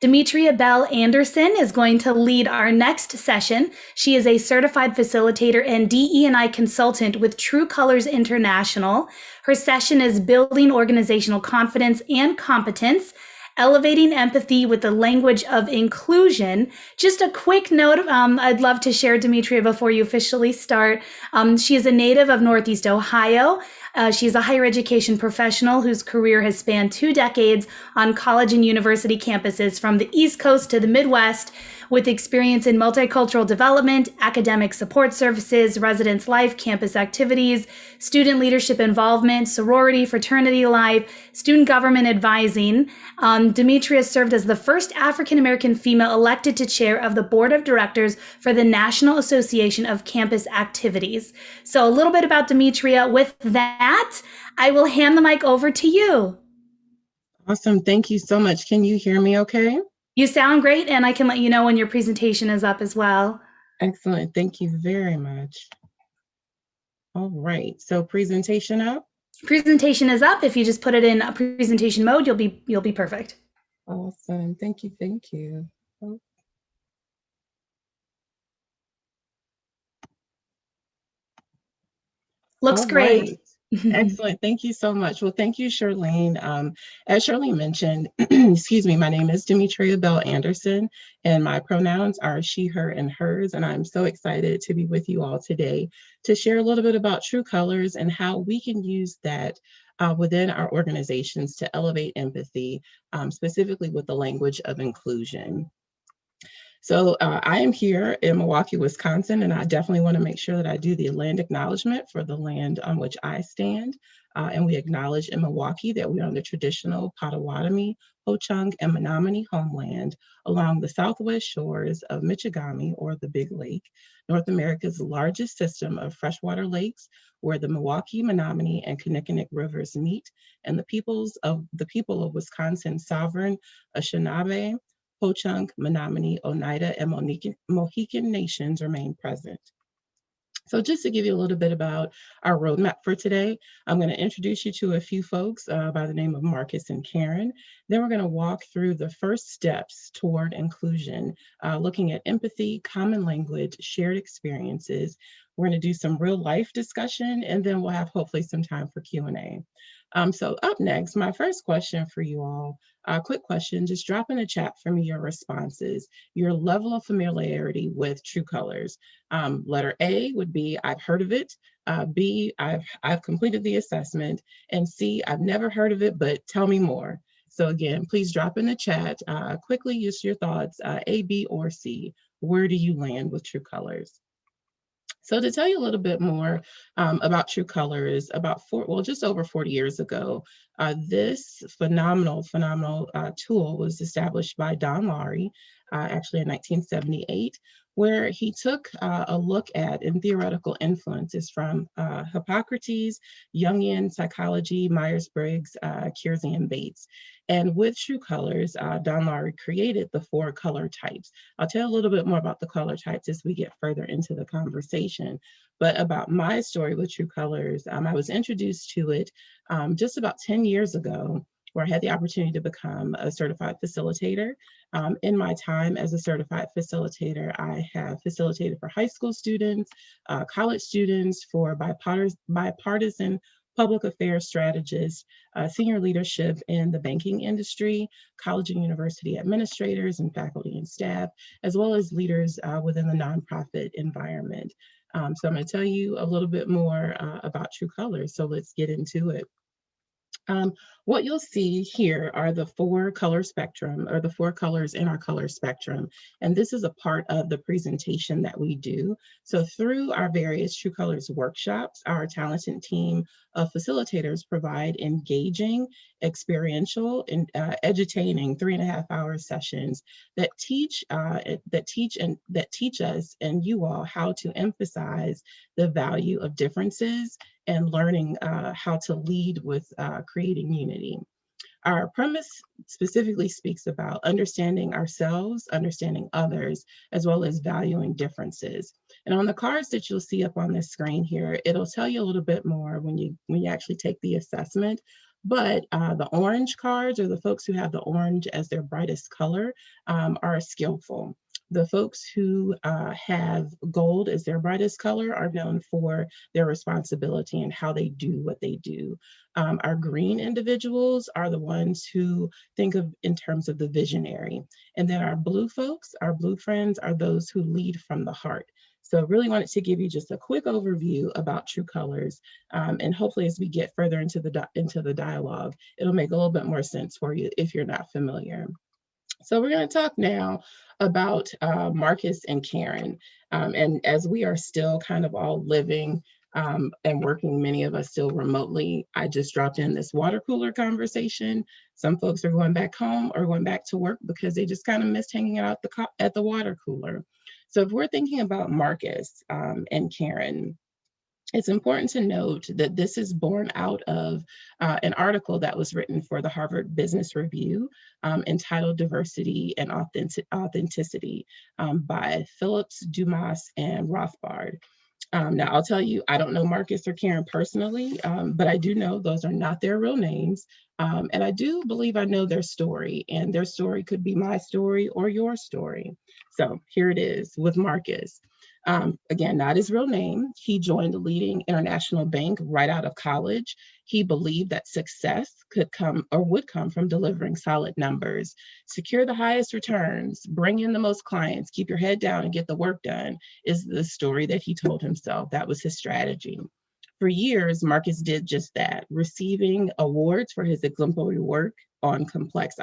Demetria Bell Anderson is going to lead our next session. She is a certified facilitator and DE&I consultant with True Colors International. Her session is Building Organizational Confidence and Competence, Elevating Empathy with the Language of Inclusion. Just a quick note, I'd love to share Demetria before you officially start. She is a native of Northeast Ohio. She's a higher education professional whose career has spanned 2 decades on college and university campuses from the East Coast to the Midwest, with experience in multicultural development, academic support services, residence life, campus activities, student leadership involvement, sorority, fraternity life, student government advising. Demetria served as the first African-American female elected to chair of the board of directors for the National Association of Campus Activities. So a little bit about Demetria. With that, I will hand the mic over to you. Awesome. Thank you so much. Can you hear me okay? You sound great, and I can let you know when your presentation is up as well. Excellent. Thank you very much. All right. So presentation up. Presentation is up. If you just put it in a presentation mode, you'll be perfect. Awesome. Thank you. Thank you. Oh. Looks All great. Right. Excellent. Thank you so much. Well, thank you, Charlene. As Charlene mentioned, excuse me, my name is Demetria Bell Anderson, and my pronouns are she, her, and hers. And I'm so excited to be with you all today to share a little bit about True Colors and how we can use that within our organizations to elevate empathy, specifically with the language of inclusion. So I am here in Milwaukee, Wisconsin, and I definitely want to make sure that I do the land acknowledgement for the land on which I stand. And we acknowledge in Milwaukee that we are on the traditional Potawatomi, Ho-Chunk, and Menominee homeland along the southwest shores of Michigami, or the Big Lake, North America's largest system of freshwater lakes, where the Milwaukee, Menominee, and Kinnickinnick rivers meet, and the people of Wisconsin sovereign Anishinaabe, Ho-Chunk, Menominee, Oneida, and Mohican nations remain present. So just to give you a little bit about our roadmap for today, I'm going to introduce you to a few folks by the name of Marcus and Karen. Then we're going to walk through the first steps toward inclusion, looking at empathy, common language, shared experiences. We're going to do some real life discussion, and then we'll have hopefully some time for Q&A. So up next, my first question for you all, quick question, just drop in the chat for me your responses, your level of familiarity with True Colors. Letter A would be, I've heard of it. B, I've completed the assessment. And C, I've never heard of it, but tell me more. So again, please drop in the chat, quickly use your thoughts, A, B, or C. Where do you land with True Colors? So to tell you a little bit more about True Colors, just over 40 years ago, this phenomenal tool was established by Don Laurie, actually in 1978, where he took a look at and theoretical influences from Hippocrates, Jungian psychology, Myers-Briggs, Kiersey, and Bates. And with True Colors, Don Laurie created the 4 color types. I'll tell a little bit more about the color types as we get further into the conversation. But about my story with True Colors, I was introduced to it just about 10 years ago, where I had the opportunity to become a certified facilitator. In my time as a certified facilitator, I have facilitated for high school students, college students, for bipartisan public affairs strategists, senior leadership in the banking industry, college and university administrators and faculty and staff, as well as leaders within the nonprofit environment. So I'm going to tell you a little bit more about True Colors. So let's get into it. What you'll see here are the 4 color spectrum, or the 4 colors in our color spectrum. And this is a part of the presentation that we do. So through our various True Colors workshops, our talented team of facilitators provide engaging, experiential, and edutaining 3.5-hour sessions that teach us and you all how to emphasize the value of differences and learning how to lead with creating unity. Our premise specifically speaks about understanding ourselves, understanding others, as well as valuing differences. And on the cards that you'll see up on this screen here, it'll tell you a little bit more when you actually take the assessment. But the orange cards, or the folks who have the orange as their brightest color, are skillful. The folks who have gold as their brightest color are known for their responsibility and how they do what they do. Our green individuals are the ones who think of in terms of the visionary. And then our blue folks, our blue friends, are those who lead from the heart. So I really wanted to give you just a quick overview about true colors, and hopefully as we get further into the dialogue, it'll make a little bit more sense for you if you're not familiar. So we're going to talk now about Marcus and Karen. And as we are still kind of all living and working, many of us still remotely, I just dropped in this water cooler conversation. Some folks are going back home or going back to work because they just kind of missed hanging out at the water cooler. So if we're thinking about Marcus and Karen, it's important to note that this is born out of an article that was written for the Harvard Business Review, entitled Diversity and Authenticity, by Phillips, Dumas, and Rothbard. Now, I'll tell you, I don't know Marcus or Karen personally, but I do know those are not their real names. And I do believe I know their story, and their story could be my story or your story. So here it is with Marcus. Again, not his real name. He joined a leading international bank right out of college. He believed that success could come or would come from delivering solid numbers, secure the highest returns, bring in the most clients, keep your head down and get the work done, is the story that he told himself. That was his strategy. For years, Marcus did just that, receiving awards for his exemplary work on complex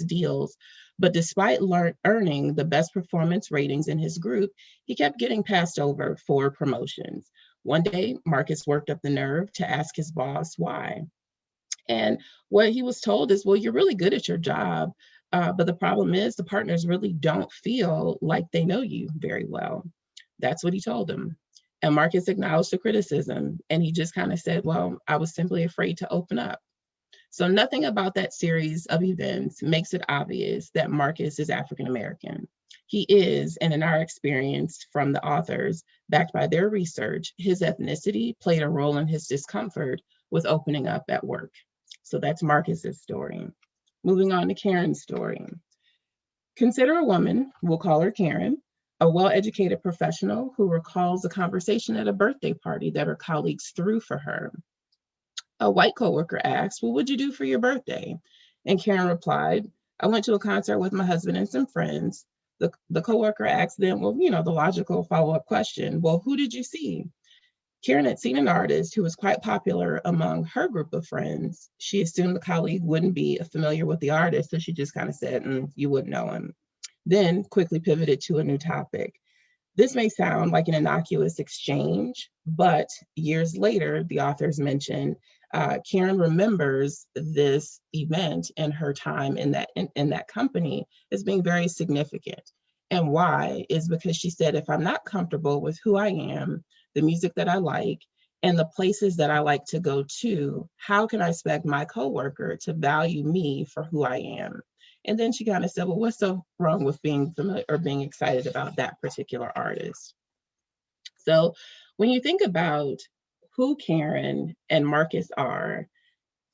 deals. But despite earning the best performance ratings in his group, he kept getting passed over for promotions. One day, Marcus worked up the nerve to ask his boss why. And what he was told is, well, you're really good at your job. But the problem is, the partners really don't feel like they know you very well. That's what he told him. And Marcus acknowledged the criticism. And he just kind of said, well, I was simply afraid to open up. So nothing about that series of events makes it obvious that Marcus is African American. He is, and in our experience from the authors, backed by their research, his ethnicity played a role in his discomfort with opening up at work. So that's Marcus's story. Moving on to Karen's story. Consider a woman, we'll call her Karen, a well-educated professional who recalls a conversation at a birthday party that her colleagues threw for her. A white coworker asked, well, what'd you do for your birthday? And Karen replied, I went to a concert with my husband and some friends. The coworker asked them, well, the logical follow-up question, well, who did you see? Karen had seen an artist who was quite popular among her group of friends. She assumed the colleague wouldn't be familiar with the artist, so she just kind of said, you wouldn't know him. Then quickly pivoted to a new topic. This may sound like an innocuous exchange, but years later, the authors mentioned Karen remembers this event and her time in that company as being very significant. And why is because she said, if I'm not comfortable with who I am, the music that I like, and the places that I like to go to, how can I expect my coworker to value me for who I am? And then she kind of said, well, what's so wrong with being familiar or being excited about that particular artist? So when you think about who Karen and Marcus are,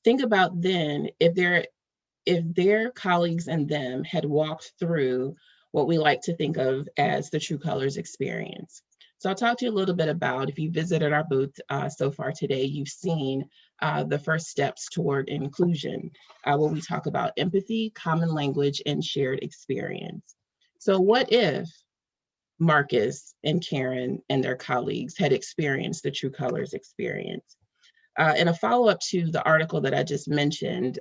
think about then if their colleagues and them had walked through what we like to think of as the True Colors experience. So I'll talk to you a little bit about, if you visited our booth so far today, you've seen the first steps toward inclusion, where we talk about empathy, common language, and shared experience. So what if Marcus and Karen and their colleagues had experienced the True Colors experience? In a follow-up to the article that I just mentioned,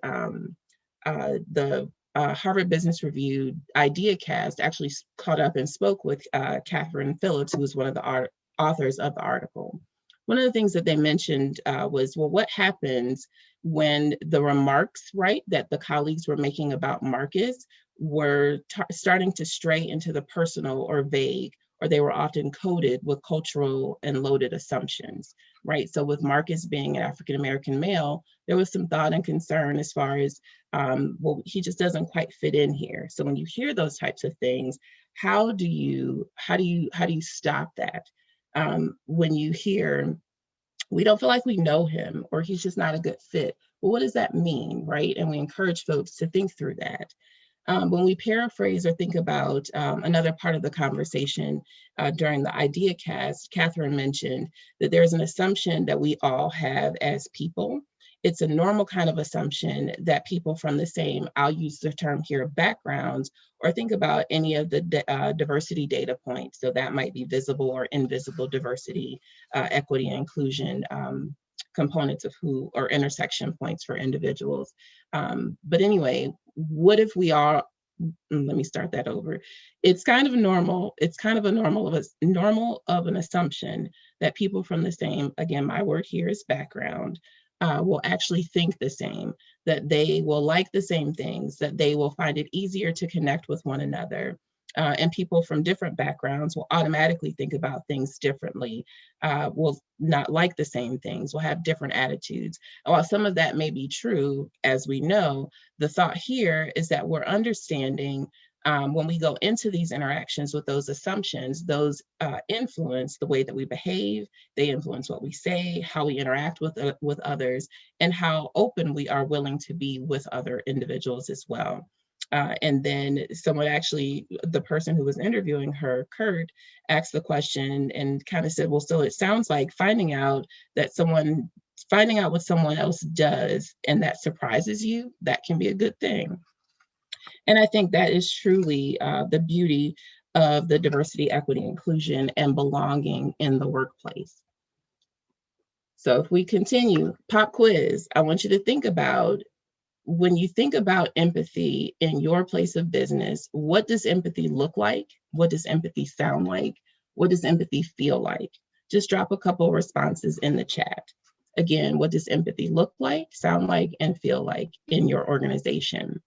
the Harvard Business Review IdeaCast actually caught up and spoke with Catherine Phillips, who was one of the authors of the article. One of the things that they mentioned was, well, what happens when the remarks, right, that the colleagues were making about Marcus were starting to stray into the personal or vague, or they were often coded with cultural and loaded assumptions, right? So with Marcus being an African-American male, there was some thought and concern as far as, well, he just doesn't quite fit in here. So when you hear those types of things, how do you stop that? When you hear we don't feel like we know him, or he's just not a good fit. Well, what does that mean, right? And we encourage folks to think through that. When we paraphrase or think about another part of the conversation during the idea cast, Catherine mentioned that there's an assumption that we all have as people. It's a normal kind of assumption that people from the same, I'll use the term here, backgrounds, or think about any of the diversity data points. So that might be visible or invisible diversity, equity, and inclusion components of who, or intersection points for individuals. But anyway, what if we are, let me start that over. It's kind of normal. It's kind of a normal of an assumption that people from the same, again, my word here is background, will actually think the same, that they will like the same things, that they will find it easier to connect with one another. And people from different backgrounds will automatically think about things differently, will not like the same things, will have different attitudes. And while some of that may be true, as we know, the thought here is that we're understanding when we go into these interactions with those assumptions, those influence the way that we behave, they influence what we say, how we interact with others, and how open we are willing to be with other individuals as well. And then someone actually, the person who was interviewing her, Kurt, asked the question and kind of said, well, so it sounds like finding out what someone else does and that surprises you, that can be a good thing. And I think that is truly the beauty of the diversity, equity, inclusion, and belonging in the workplace. So if we continue, pop quiz, I want you to think about, when you think about empathy in your place of business, what does empathy look like? What does empathy sound like? What does empathy feel like? Just drop a couple responses in the chat. Again, what does empathy look like, sound like, and feel like in your organization?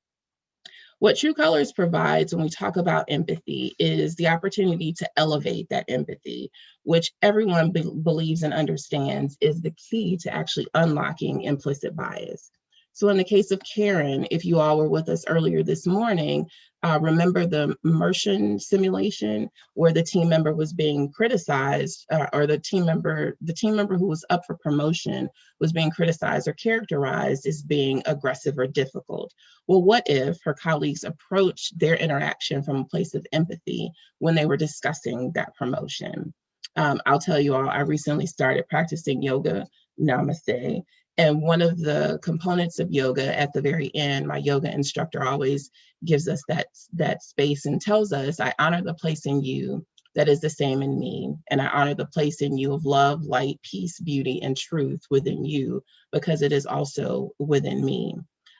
What True Colors provides when we talk about empathy is the opportunity to elevate that empathy, which everyone believes and understands is the key to actually unlocking implicit bias. So in the case of Karen, if you all were with us earlier this morning, remember the immersion simulation where the team member was being criticized, or the team member who was up for promotion was being criticized or characterized as being aggressive or difficult. Well, what if her colleagues approached their interaction from a place of empathy when they were discussing that promotion? I'll tell you all, I recently started practicing yoga, namaste. And one of the components of yoga at the very end, my yoga instructor always gives us that space and tells us, I honor the place in you that is the same in me. And I honor the place in you of love, light, peace, beauty, and truth within you, because it is also within me.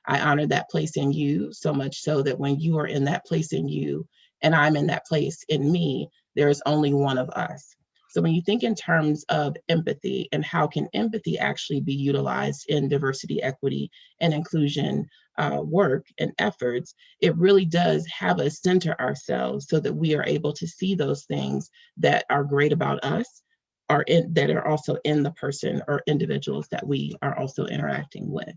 I honor that place in you so much so that when you are in that place in you and I'm in that place in me, there is only one of us. So when you think in terms of empathy and how can empathy actually be utilized in diversity, equity, and inclusion work and efforts, it really does have us center ourselves so that we are able to see those things that are great about us, that are also in the person or individuals that we are also interacting with.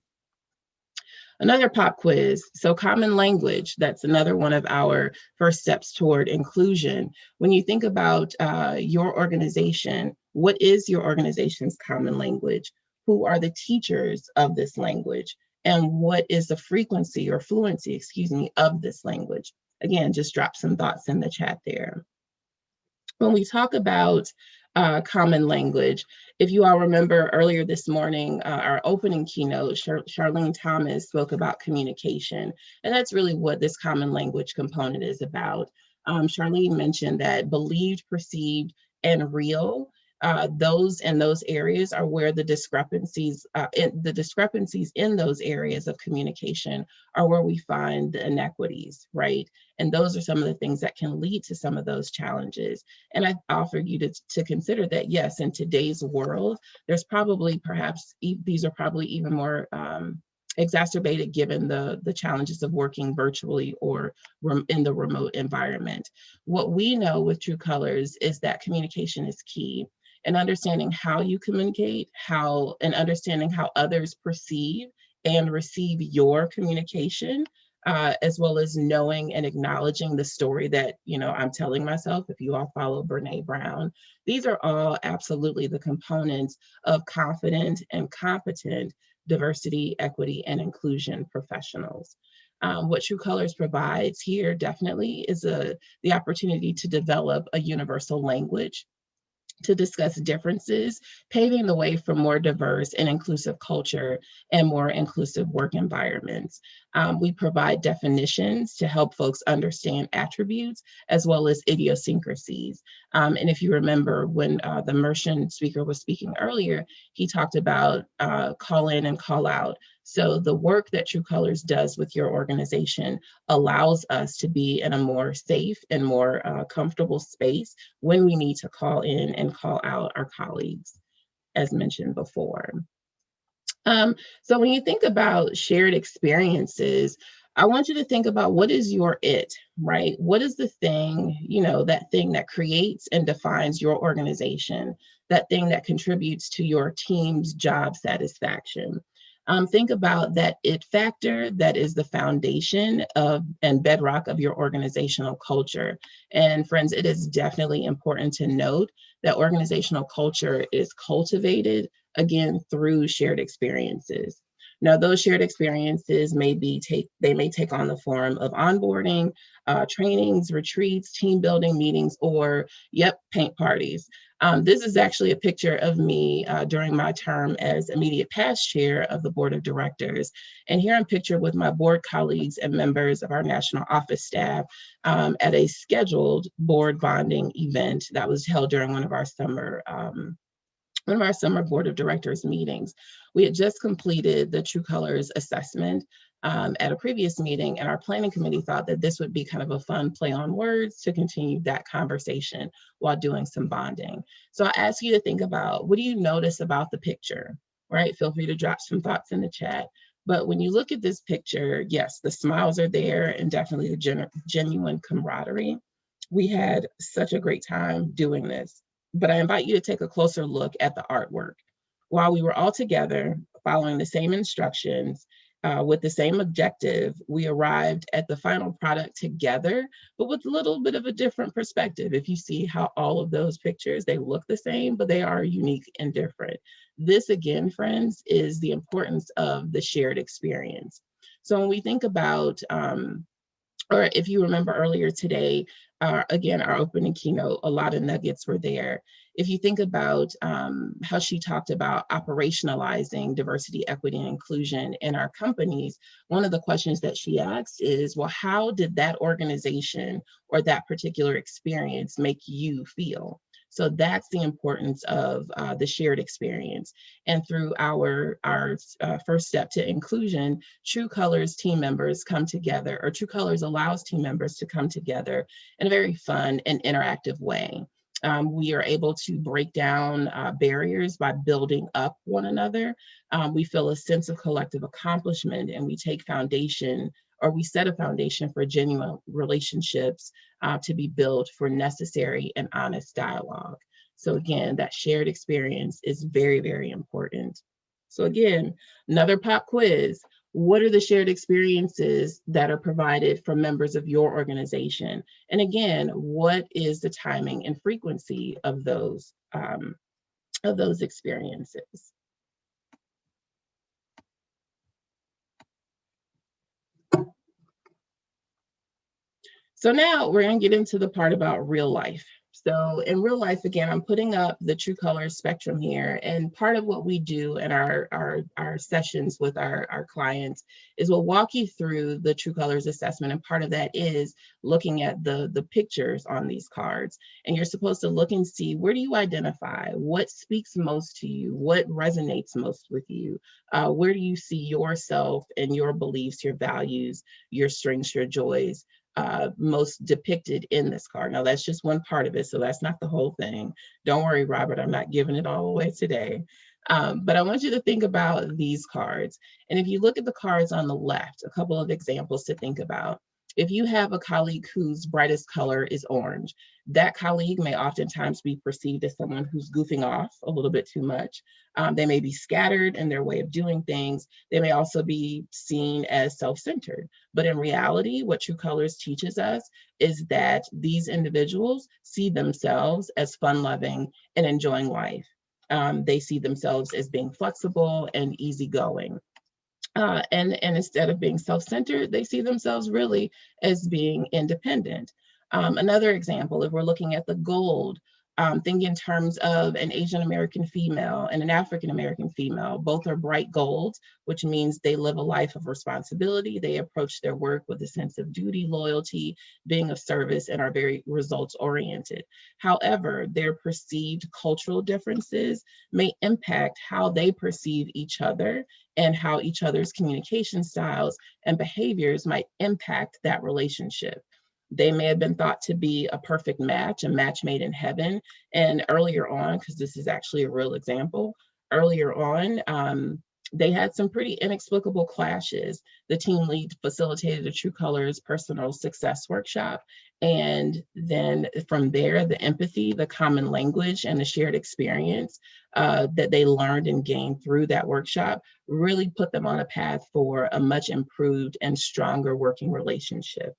Another pop quiz. So common language, that's another one of our first steps toward inclusion. When you think about your organization, what is your organization's common language? Who are the teachers of this language? And what is the frequency or fluency, of this language? Again, just drop some thoughts in the chat there. When we talk about common language, if you all remember earlier this morning, our opening keynote, Charlene Thomas spoke about communication, and that's really what this common language component is about. Charlene mentioned that believed, perceived, and real, those areas are where the discrepancies in those areas of communication are where we find the inequities, right? And those are some of the things that can lead to some of those challenges. And I offer you to consider that, yes, in today's world, there's probably these are probably even more exacerbated given the challenges of working virtually or in the remote environment. What we know with True Colors is that communication is key, and understanding how you communicate, and understanding how others perceive and receive your communication as well as knowing and acknowledging the story that, I'm telling myself. If you all follow Brene Brown, these are all absolutely the components of confident and competent diversity, equity, and inclusion professionals. What True Colors provides here definitely is the opportunity to develop a universal language to discuss differences, paving the way for more diverse and inclusive culture and more inclusive work environments. We provide definitions to help folks understand attributes as well as idiosyncrasies. And if you remember when the Mershon speaker was speaking earlier, he talked about call in and call out. So the work that True Colors does with your organization allows us to be in a more safe and more comfortable space when we need to call in and call out our colleagues, as mentioned before. Um, so when you think about shared experiences, I want you to think about, what is your it, right? What is the thing, that thing that creates and defines your organization, that thing that contributes to your team's job satisfaction? Think about that it factor that is the foundation of and bedrock of your organizational culture. And friends, it is definitely important to note that organizational culture is cultivated, again, through shared experiences. Now, those shared experiences they may take on the form of onboarding, trainings, retreats, team building meetings, or paint parties. This is actually a picture of me during my term as immediate past chair of the board of directors. And here I'm pictured with my board colleagues and members of our national office staff at a scheduled board bonding event that was held during one of our summer board of directors meetings. We had just completed the True Colors assessment at a previous meeting, and our planning committee thought that this would be kind of a fun play on words to continue that conversation while doing some bonding. So I ask you to think about, what do you notice about the picture, right? Feel free to drop some thoughts in the chat. But when you look at this picture, yes, the smiles are there and definitely the genuine camaraderie. We had such a great time doing this, but I invite you to take a closer look at the artwork. While we were all together, following the same instructions, with the same objective, we arrived at the final product together, but with a little bit of a different perspective. If you see how all of those pictures, they look the same, but they are unique and different. This, again, friends, is the importance of the shared experience. So when we think about or if you remember earlier today, again, our opening keynote, a lot of nuggets were there. If you think about how she talked about operationalizing diversity, equity, and inclusion in our companies, one of the questions that she asked is, well, how did that organization or that particular experience make you feel? So that's the importance of the shared experience. And through our first step to inclusion, True Colors team members come together, or True Colors allows team members to come together in a very fun and interactive way. We are able to break down barriers by building up one another. We feel a sense of collective accomplishment, and we set a foundation for genuine relationships to be built for necessary and honest dialogue. So again, that shared experience is very, very important. So again, another pop quiz. What are the shared experiences that are provided from members of your organization? And again, what is the timing and frequency of those experiences? So now we're going to get into the part about real life. So in real life, again, I'm putting up the True Colors spectrum here. And part of what we do in our sessions with our clients is we'll walk you through the True Colors assessment. And part of that is looking at the pictures on these cards. And you're supposed to look and see, where do you identify? What speaks most to you? What resonates most with you? Where do you see yourself and your beliefs, your values, your strengths, your joys? Most depicted in this card. Now, that's just one part of it, so that's not the whole thing. Don't worry, Robert, I'm not giving it all away today. But I want you to think about these cards. And if you look at the cards on the left, a couple of examples to think about. If you have a colleague whose brightest color is orange, that colleague may oftentimes be perceived as someone who's goofing off a little bit too much. They may be scattered in their way of doing things. They may also be seen as self-centered. But in reality, what True Colors teaches us is that these individuals see themselves as fun-loving and enjoying life. They see themselves as being flexible and easygoing. And instead of being self-centered, they see themselves really as being independent. Another example, if we're looking at the gold, think in terms of an Asian American female and an African American female. Both are bright golds, which means they live a life of responsibility. They approach their work with a sense of duty, loyalty, being of service, and are very results oriented. However, their perceived cultural differences may impact how they perceive each other and how each other's communication styles and behaviors might impact that relationship. They may have been thought to be a perfect match, a match made in heaven. And earlier on, because this is actually a real example, earlier on, they had some pretty inexplicable clashes. The team lead facilitated a True Colors personal success workshop. And then from there, the empathy, the common language, and the shared experience that they learned and gained through that workshop really put them on a path for a much improved and stronger working relationship.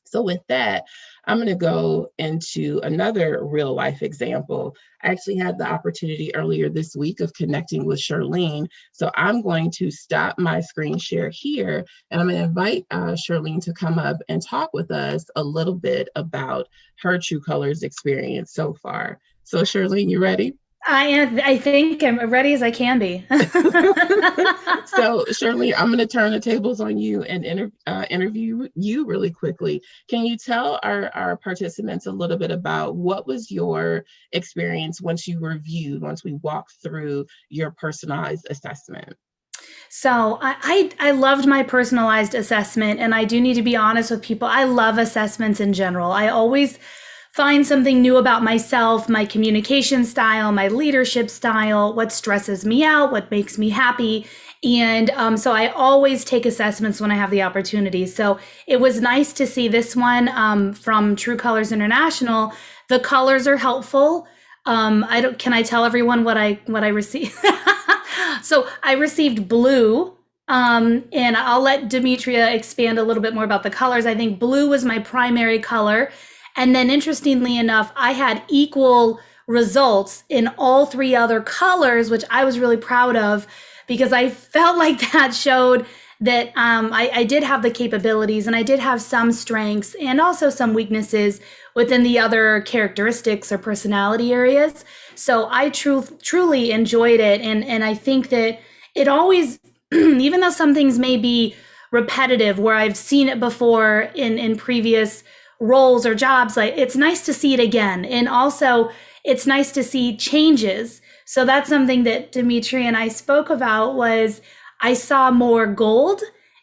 So with that, I'm going to go into another real life example. I actually had the opportunity earlier this week of connecting with Charlene. So I'm going to stop my screen share here, and I'm going to invite Charlene to come up and talk with us a little bit about her True Colors experience so far. So Charlene, you ready? I think I'm ready as I can be. So, Shirley, I'm going to turn the tables on you and interview you really quickly. Can you tell our participants a little bit about what was your experience once you reviewed, once we walked through your personalized assessment? So I loved my personalized assessment, and I do need to be honest with people. I love assessments in general. I always find something new about myself, my communication style, my leadership style, what stresses me out, what makes me happy. And so I always take assessments when I have the opportunity. So it was nice to see this one from True Colors International. The colors are helpful. I don't. Can I tell everyone what I received? So I received blue. And I'll let Demetria expand a little bit more about the colors. I think blue was my primary color. And then interestingly enough, I had equal results in all three other colors, which I was really proud of because I felt like that showed that I did have the capabilities and I did have some strengths and also some weaknesses within the other characteristics or personality areas. So I truly enjoyed it. And I think that it always, even though some things may be repetitive where I've seen it before in previous roles or jobs, like it's nice to see it again. And also it's nice to see changes. So that's something that Demetria and I spoke about was I saw more gold.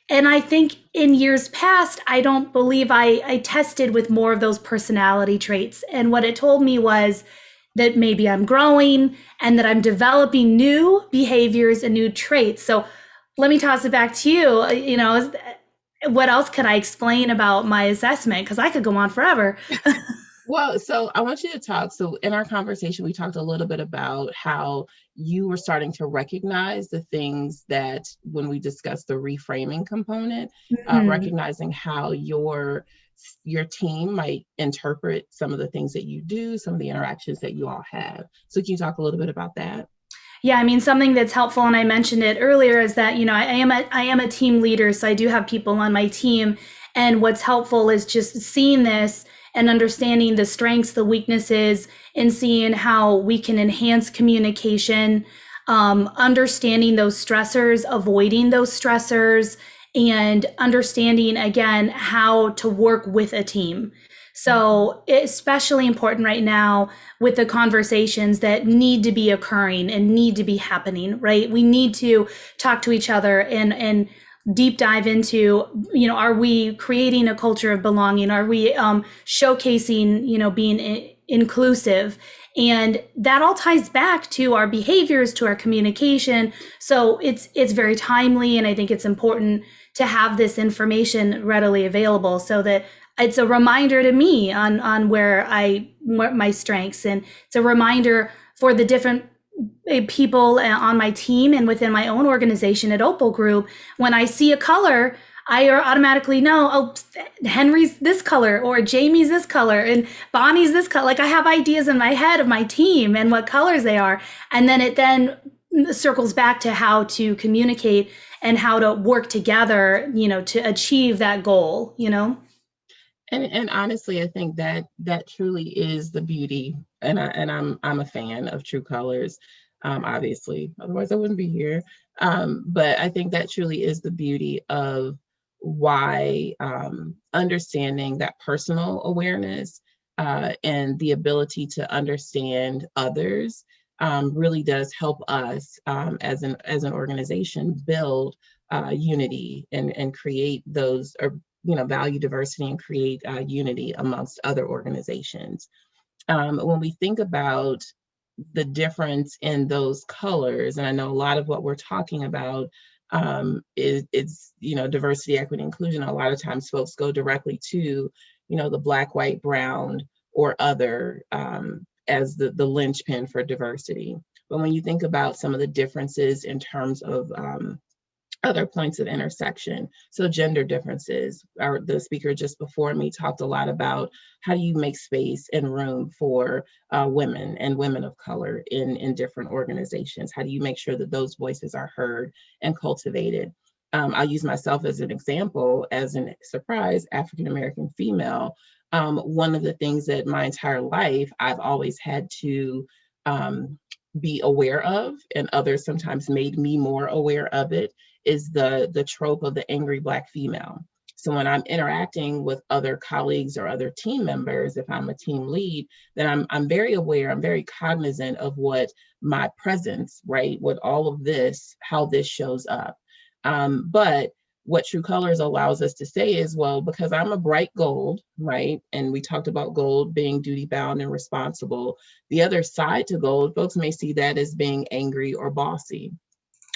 And I think in years past, I don't believe I tested with more of those personality traits. And what it told me was that maybe I'm growing and that I'm developing new behaviors and new traits. So let me toss it back to you. You know, what else could I explain about my assessment? Because I could go on forever. Well, so I want you to talk. So in our conversation, we talked a little bit about how you were starting to recognize the things that when we discussed the reframing component, Mhm. recognizing how your team might interpret some of the things that you do, some of the interactions that you all have. So can you talk a little bit about that? Yeah, I mean, something that's helpful, and I mentioned it earlier, is that, you know, I am a team leader, so I do have people on my team. And what's helpful is just seeing this and understanding the strengths, the weaknesses, and seeing how we can enhance communication, understanding those stressors, avoiding those stressors, and understanding again how to work with a team. So, especially important right now with the conversations that need to be occurring and need to be happening, right? We need to talk to each other and deep dive into, you know, are we creating a culture of belonging? Are we showcasing, you know, being inclusive? And that all ties back to our behaviors, to our communication. So it's very timely, and I think it's important to have this information readily available so that it's a reminder to me on where my strengths, and it's a reminder for the different people on my team and within my own organization at Opal Group. When I see a color, I automatically know, oh, Henry's this color, or Jamie's this color, and Bonnie's this color. Like, I have ideas in my head of my team and what colors they are. And then it then circles back to how to communicate and how to work together, to achieve that goal, And honestly, I think that truly is the beauty, and I'm a fan of True Colors, obviously, otherwise I wouldn't be here. But I think that truly is the beauty of why understanding that personal awareness and the ability to understand others really does help us as an organization build unity and create those, or value diversity and create unity amongst other organizations. When we think about the difference in those colors, and I know a lot of what we're talking about is diversity, equity, inclusion. A lot of times folks go directly to the black, white, brown, or other as the linchpin for diversity. But when you think about some of the differences in terms of other points of intersection. So gender differences. The speaker just before me talked a lot about how do you make space and room for women and women of color in different organizations? How do you make sure that those voices are heard and cultivated? I'll use myself as an example, as a surprise African-American female. One of the things that my entire life I've always had to be aware of, and others sometimes made me more aware of it, is the trope of the angry Black female. So when I'm interacting with other colleagues or other team members, if I'm a team lead, then I'm very aware, I'm very cognizant of what my presence, right, with all of this, how this shows up. But what True Colors allows us to say is, well, because I'm a bright gold, right? And we talked about gold being duty bound and responsible. The other side to gold, folks may see that as being angry or bossy.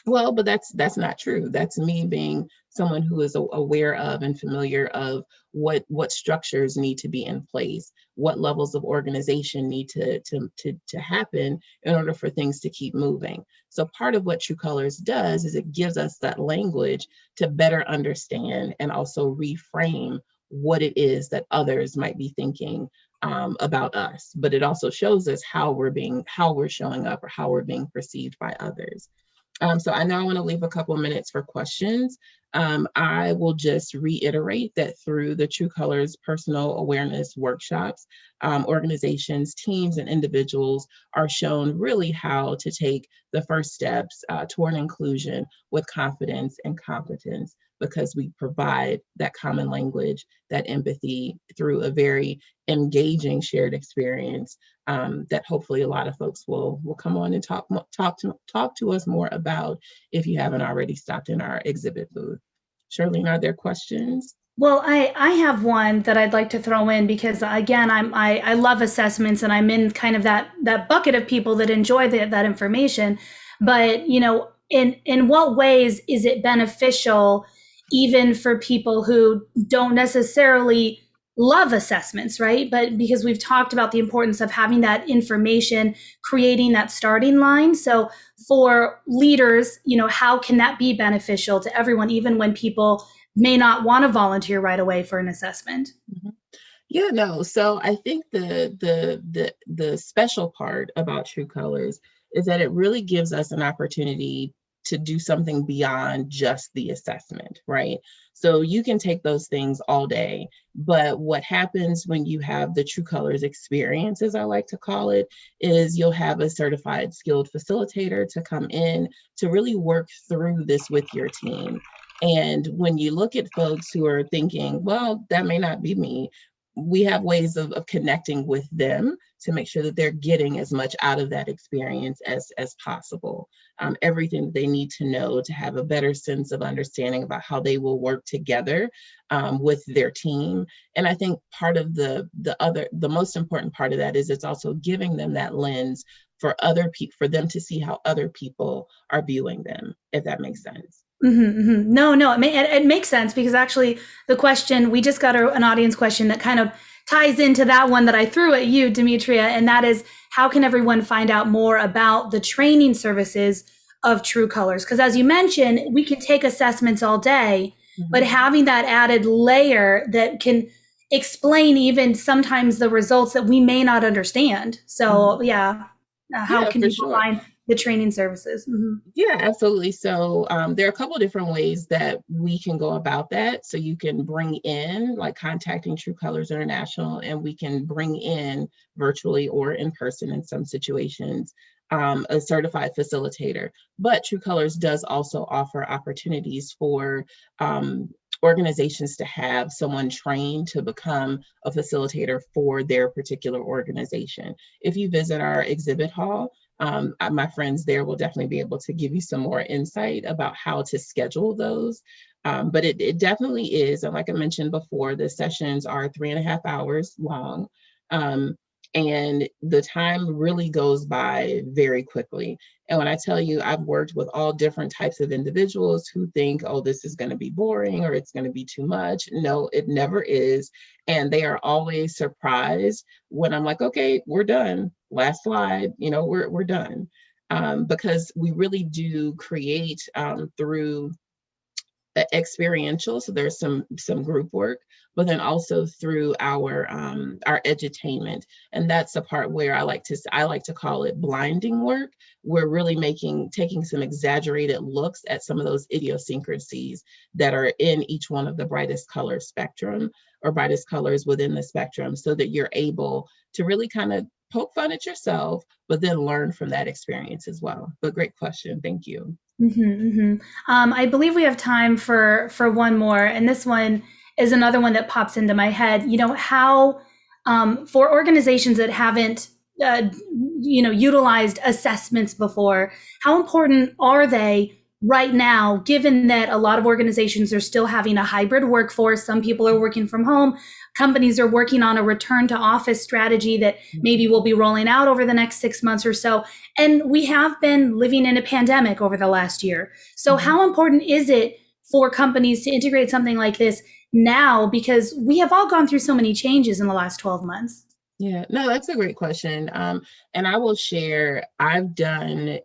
Well, but that's not true. That's me being someone who is aware of and familiar of what structures need to be in place, what levels of organization need to happen in order for things to keep moving. So part of what True Colors does is it gives us that language to better understand and also reframe what it is that others might be thinking about us. But it also shows us how we're showing up, or how we're being perceived by others. So I know I want to leave a couple minutes for questions. I will just reiterate that through the True Colors personal awareness workshops, organizations, teams, and individuals are shown really how to take the first steps toward inclusion with confidence and competence, because we provide that common language, that empathy through a very engaging shared experience that hopefully a lot of folks will come on and talk to us more about, if you haven't already stopped in our exhibit booth. Charlene, are there questions? Well, I have one that I'd like to throw in, because again, I love assessments, and I'm in kind of that bucket of people that enjoy that information. But in what ways is it beneficial, even for people who don't necessarily love assessments, right? But because we've talked about the importance of having that information, creating that starting line. So for leaders, how can that be beneficial to everyone, even when people may not want to volunteer right away for an assessment? Mhm. Yeah, no. So I think the special part about True Colors is that it really gives us an opportunity to do something beyond just the assessment, right? So you can take those things all day, but what happens when you have the True Colors experience, as I like to call it, is you'll have a certified skilled facilitator to come in to really work through this with your team. And when you look at folks who are thinking, well, that may not be me, we have ways of connecting with them to make sure that they're getting as much out of that experience as possible. Everything that they need to know to have a better sense of understanding about how they will work together with their team. And I think part of the most important part of that is it's also giving them that lens for other people, for them to see how other people are viewing them, if that makes sense. No, it makes sense, because actually the question, we just got an audience question that kind of ties into that one that I threw at you, Demetria, and that is, how can everyone find out more about the training services of True Colors? Because as you mentioned, we can take assessments all day, but having that added layer that can explain even sometimes the results that we may not understand. So yeah, how Yeah, can for people sure. find the training services? Yeah, absolutely. So there are a couple of different ways that we can go about that. So you can bring in, like, contacting True Colors International, and we can bring in virtually or in person in some situations a certified facilitator. But True Colors does also offer opportunities for organizations to have someone trained to become a facilitator for their particular organization. If you visit our exhibit hall, my friends there will definitely be able to give you some more insight about how to schedule those. But it definitely is. And like I mentioned before, the sessions are 3.5 hours long. Um, and the time really goes by very quickly. And when I tell you, I've worked with all different types of individuals who think, oh, this is going to be boring or it's going to be too much. No, it never is. And they are always surprised when I'm like, okay, we're done. Last slide, we're done. Because we really do create through experiential. So there's some group work, but then also through our edutainment, and that's the part where I like to call it blinding work. We're really taking some exaggerated looks at some of those idiosyncrasies that are in each one of the brightest color spectrum, or brightest colors within the spectrum, so that you're able to really kind of poke fun at yourself, but then learn from that experience as well. But great question. Thank you. I believe we have time for one more, and this one is another one that pops into my head. You know how, for organizations that haven't uh, utilized assessments before, how important are they right now, given that a lot of organizations are still having a hybrid workforce? Some people are working from home. Companies are working on a return to office strategy that maybe will be rolling out over the next 6 months or so. And we have been living in a pandemic over the last year. So, Mhm. how important is it for companies to integrate something like this now? Because we have all gone through so many changes in the last 12 months. Yeah, no, that's a great question. And I will share, I've done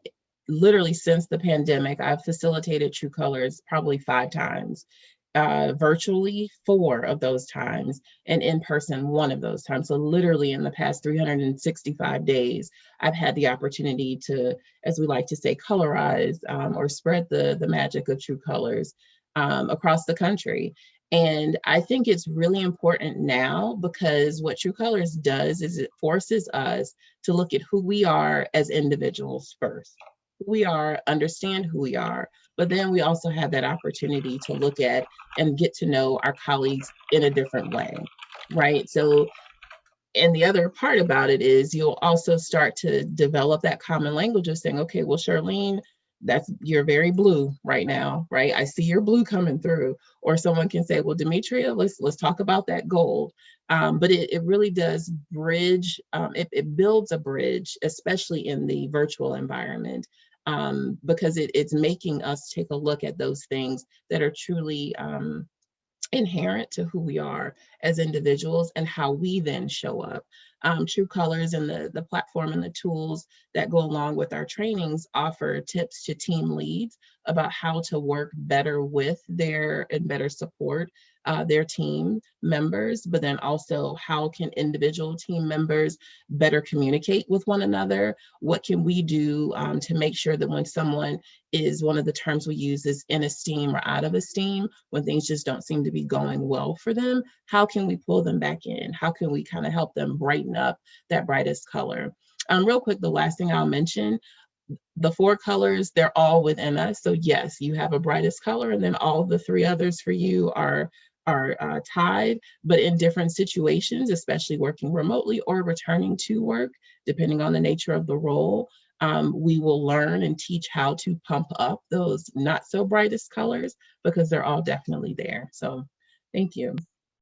literally since the pandemic, I've facilitated True Colors probably 5 times, virtually 4 of those times, and in person 1 of those times. So literally in the past 365 days, I've had the opportunity to, as we like to say, colorize or spread the magic of True Colors across the country. And I think it's really important now, because what True Colors does is it forces us to look at who we are as individuals first. Who we are, understand who we are, but then we also have that opportunity to look at and get to know our colleagues in a different way, right? So, and the other part about it is you'll also start to develop that common language of saying, okay, well, Charlene, you're very blue right now, right? I see your blue coming through. Or someone can say, well, Demetria, let's talk about that gold. But it really does bridge, it builds a bridge, especially in the virtual environment, because it's making us take a look at those things that are truly inherent to who we are as individuals and how we then show up. True Colors and the platform and the tools that go along with our trainings offer tips to team leads about how to work better with and better support their team members, but then also how can individual team members better communicate with one another? What can we do to make sure that when someone is, one of the terms we use is in esteem or out of esteem, when things just don't seem to be going well for them, how can we pull them back in? How can we kind of help them brighten up that brightest color? Real quick, the last thing I'll mention, the 4 colors, they're all within us. So yes, you have a brightest color, and then all the 3 others for you are tied, but in different situations, especially working remotely or returning to work, depending on the nature of the role, we will learn and teach how to pump up those not so brightest colors because they're all definitely there. So thank you.